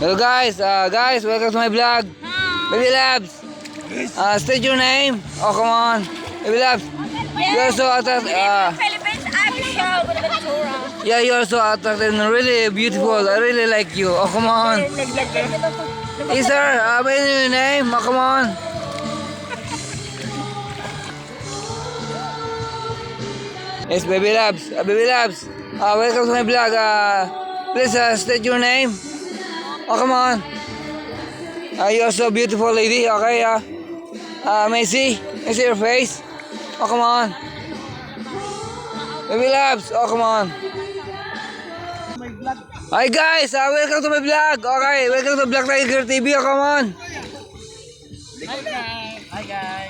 Hello guys, welcome to my vlog. Baby Labs. State your name. Oh, come on. Baby Labs. You're so attractive. Philippines official with Ventura. Yeah, you're so attractive and really beautiful. I really like you. Oh, come on. Hey, sir. What is your name? Oh, come on. Yes, Baby Labs. Baby Labs. Welcome to my vlog. Please state your name. Oh, come on. You're so beautiful, lady. Okay, may I see your face? Oh, come on. Baby Labs. Oh, come on. Hi, guys. Welcome to my vlog. Okay, welcome to Black Tiger TV. Oh, come on.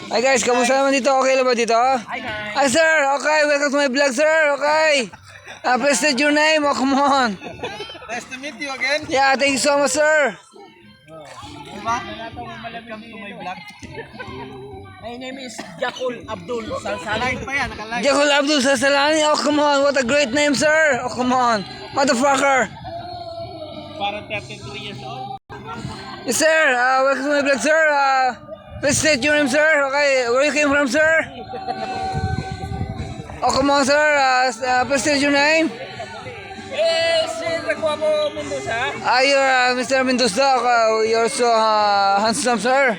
Hi, guys. Kamusta naman dito? Okay lang ba dito? Hi, guys. Hi, sir. Okay, welcome to my vlog, sir. Okay. Please state your name. Oh, come on. Nice to meet you again. Yeah, thank you so much, sir. Welcome to my vlog. My name is Jakul Abdul Salsalay. Live pa yan, naka-live. Jakul Abdul Sasalani. Oh, come on. What a great name, sir. Oh, come on. Motherfucker. Parang 33 years old. Yes, sir. Welcome to my vlog, sir. Please state your name, sir. Okay, where you came from, sir? Oh, come on, sir. Please state your name. Si Recuamo Mendoza. You're Mr. Mendoza. You're so handsome, sir.